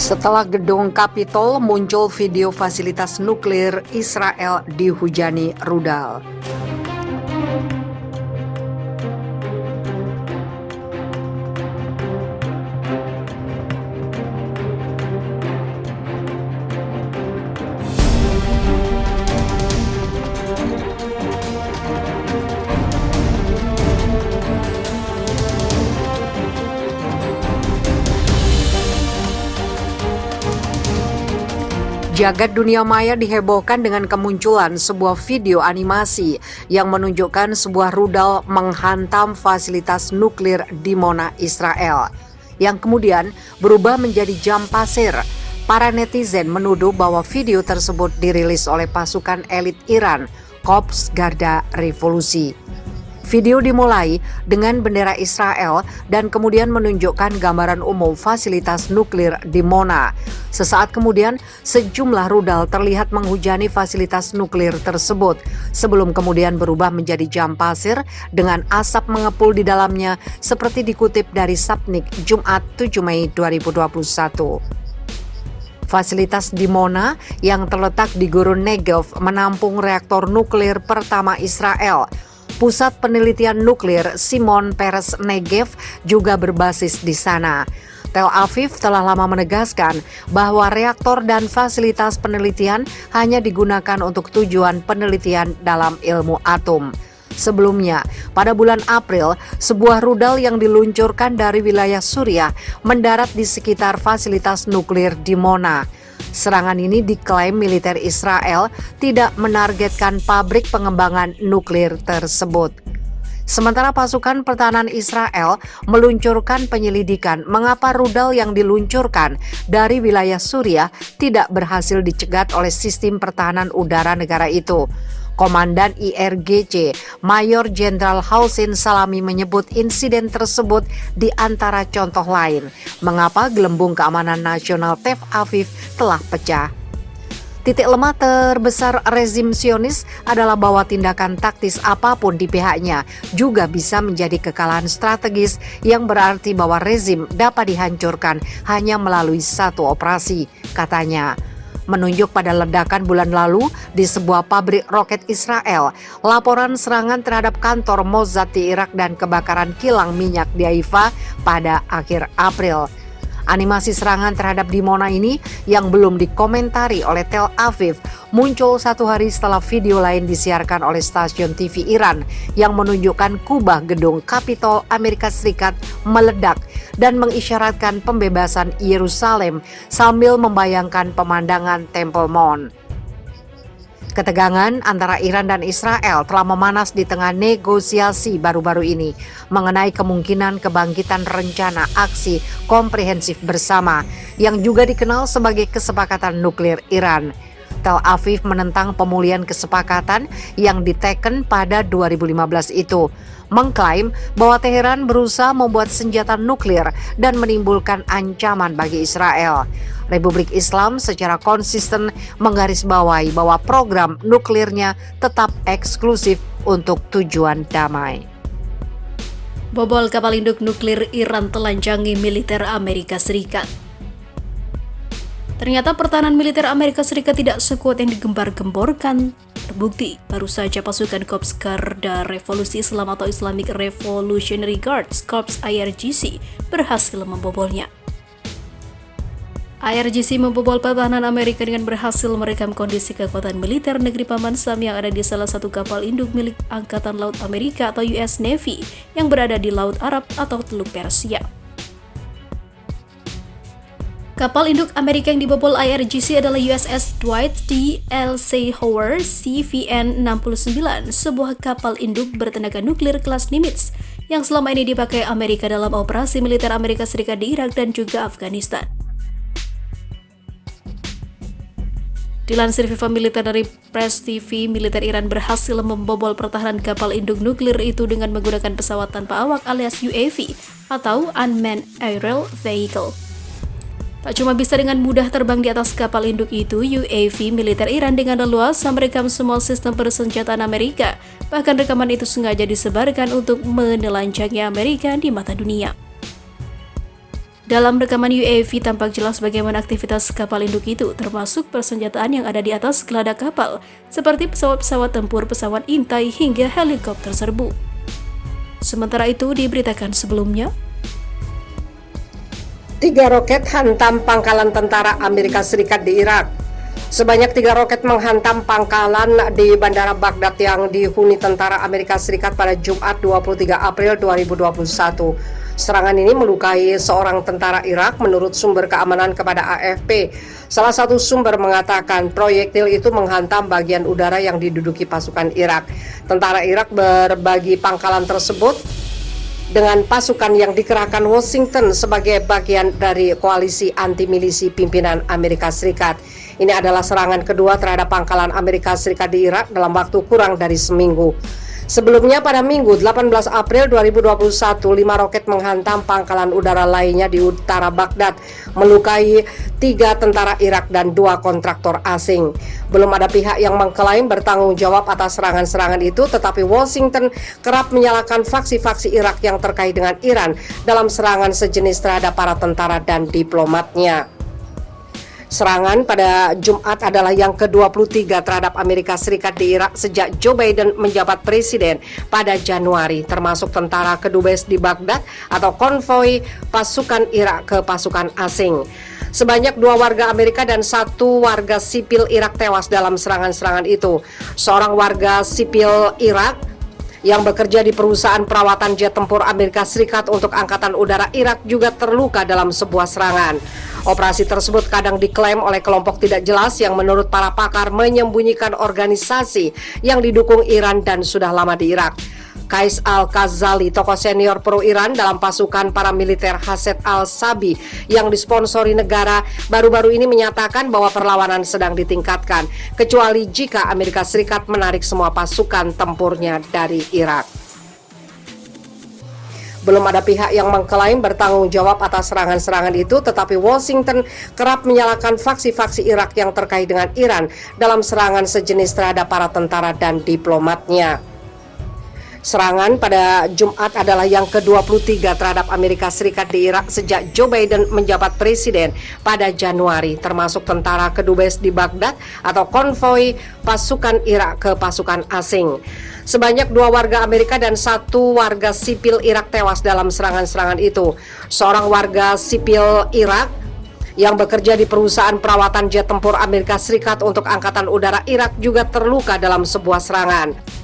Setelah gedung Kapitol, muncul video fasilitas nuklir Israel dihujani rudal. Jagat dunia maya dihebohkan dengan kemunculan sebuah video animasi yang menunjukkan sebuah rudal menghantam fasilitas nuklir di Dimona, Israel, yang kemudian berubah menjadi jam pasir. Para netizen menuduh bahwa video tersebut dirilis oleh pasukan elit Iran, Korps Garda Revolusi. Video dimulai dengan bendera Israel dan kemudian menunjukkan gambaran umum fasilitas nuklir di Dimona. Sesaat kemudian, sejumlah rudal terlihat menghujani fasilitas nuklir tersebut sebelum kemudian berubah menjadi jam pasir dengan asap mengepul di dalamnya seperti dikutip dari Sputnik Jumat 7 Mei 2021. Fasilitas Dimona yang terletak di Gurun Negev menampung reaktor nuklir pertama Israel. Pusat penelitian nuklir Shimon Peres Negev juga berbasis di sana. Tel Aviv telah lama menegaskan bahwa reaktor dan fasilitas penelitian hanya digunakan untuk tujuan penelitian dalam ilmu atom. Sebelumnya, pada bulan April, sebuah rudal yang diluncurkan dari wilayah Suriah mendarat di sekitar fasilitas nuklir Dimona. Serangan ini diklaim militer Israel tidak menargetkan pabrik pengembangan nuklir tersebut. Sementara pasukan pertahanan Israel meluncurkan penyelidikan mengapa rudal yang diluncurkan dari wilayah Suriah tidak berhasil dicegat oleh sistem pertahanan udara negara itu. Komandan IRGC, Mayor Jenderal Housin Salami menyebut insiden tersebut di antara contoh lain mengapa gelembung keamanan nasional Tel Aviv telah pecah. Titik lemah terbesar rezim Zionis adalah bahwa tindakan taktis apapun di pihaknya juga bisa menjadi kekalahan strategis yang berarti bahwa rezim dapat dihancurkan hanya melalui satu operasi, katanya. Menunjuk pada ledakan bulan lalu di sebuah pabrik roket Israel, laporan serangan terhadap kantor Mossad di Irak dan kebakaran kilang minyak di Haifa pada akhir April. Animasi serangan terhadap Dimona ini yang belum dikomentari oleh Tel Aviv muncul satu hari setelah video lain disiarkan oleh stasiun TV Iran yang menunjukkan kubah gedung Kapitol Amerika Serikat meledak dan mengisyaratkan pembebasan Yerusalem sambil membayangkan pemandangan Temple Mount. Ketegangan antara Iran dan Israel telah memanas di tengah negosiasi baru-baru ini mengenai kemungkinan kebangkitan rencana aksi komprehensif bersama yang juga dikenal sebagai kesepakatan nuklir Iran. Tel Aviv menentang pemulihan kesepakatan yang diteken pada 2015 itu, mengklaim bahwa Teheran berusaha membuat senjata nuklir dan menimbulkan ancaman bagi Israel. Republik Islam secara konsisten menggarisbawahi bahwa program nuklirnya tetap eksklusif untuk tujuan damai. Bobol kapal induk nuklir Iran telanjangi militer Amerika Serikat. Ternyata pertahanan militer Amerika Serikat tidak sekuat yang digembar-gemborkan. Terbukti, baru saja pasukan Korps Garda Revolusi Islam atau Islamic Revolutionary Guards, Korps IRGC, berhasil membobolnya. IRGC membobol pertahanan Amerika dengan berhasil merekam kondisi kekuatan militer negeri Paman Sam yang ada di salah satu kapal induk milik Angkatan Laut Amerika atau US Navy yang berada di Laut Arab atau Teluk Persia. Kapal induk Amerika yang dibobol IRGC adalah USS Dwight D. Eisenhower CVN-69, sebuah kapal induk bertenaga nuklir kelas Nimitz yang selama ini dipakai Amerika dalam operasi militer Amerika Serikat di Irak dan juga Afghanistan. Dilansir Viva Militer dari Press TV, militer Iran berhasil membobol pertahanan kapal induk nuklir itu dengan menggunakan pesawat tanpa awak alias UAV atau Unmanned Aerial Vehicle. Tak cuma bisa dengan mudah terbang di atas kapal induk itu, UAV militer Iran dengan leluasa merekam semua sistem persenjataan Amerika. Bahkan rekaman itu sengaja disebarkan untuk menelanjangi Amerika di mata dunia. Dalam rekaman UAV tampak jelas bagaimana aktivitas kapal induk itu, termasuk persenjataan yang ada di atas geladak kapal, seperti pesawat-pesawat tempur, pesawat intai, hingga helikopter serbu. Sementara itu, diberitakan sebelumnya, 3 roket hantam pangkalan tentara Amerika Serikat di Irak. Sebanyak 3 roket menghantam pangkalan di Bandara Baghdad yang dihuni tentara Amerika Serikat pada Jumat 23 April 2021. Serangan ini melukai seorang tentara Irak menurut sumber keamanan kepada AFP. Salah satu sumber mengatakan proyektil itu menghantam bagian udara yang diduduki pasukan Irak. Tentara Irak berbagi pangkalan tersebut dengan pasukan yang dikerahkan Washington sebagai bagian dari koalisi anti-milisi pimpinan Amerika Serikat. Ini adalah serangan kedua terhadap pangkalan Amerika Serikat di Irak dalam waktu kurang dari seminggu. Sebelumnya pada Minggu 18 April 2021, 5 roket menghantam pangkalan udara lainnya di utara Baghdad, melukai 3 tentara Irak dan 2 kontraktor asing. Belum ada pihak yang mengklaim bertanggung jawab atas serangan-serangan itu, tetapi Washington kerap menyalahkan faksi-faksi Irak yang terkait dengan Iran dalam serangan sejenis terhadap para tentara dan diplomatnya. Serangan pada Jumat adalah yang ke-23 terhadap Amerika Serikat di Irak sejak Joe Biden menjabat presiden pada Januari, termasuk tentara kedubes di Baghdad atau konvoi pasukan Irak ke pasukan asing. Sebanyak 2 warga Amerika dan 1 warga sipil Irak tewas dalam serangan-serangan itu. Seorang warga sipil Irak yang bekerja di perusahaan perawatan jet tempur Amerika Serikat untuk Angkatan Udara Irak juga terluka dalam sebuah serangan. Operasi tersebut kadang diklaim oleh kelompok tidak jelas yang menurut para pakar menyembunyikan organisasi yang didukung Iran dan sudah lama di Irak. Qais Al-Khazali, tokoh senior pro-Iran dalam pasukan paramiliter Hased al-Sabi yang disponsori negara, baru-baru ini menyatakan bahwa perlawanan sedang ditingkatkan, kecuali jika Amerika Serikat menarik semua pasukan tempurnya dari Irak. Belum ada pihak yang mengklaim bertanggung jawab atas serangan-serangan itu, tetapi Washington kerap menyalahkan faksi-faksi Irak yang terkait dengan Iran dalam serangan sejenis terhadap para tentara dan diplomatnya. Serangan pada Jumat adalah yang ke-23 terhadap Amerika Serikat di Irak sejak Joe Biden menjabat presiden pada Januari, termasuk tentara kedubes di Baghdad atau konvoi pasukan Irak ke pasukan asing. Sebanyak 2 warga Amerika dan 1 warga sipil Irak tewas dalam serangan-serangan itu. Seorang warga sipil Irak yang bekerja di perusahaan perawatan jet tempur Amerika Serikat untuk Angkatan Udara Irak juga terluka dalam sebuah serangan.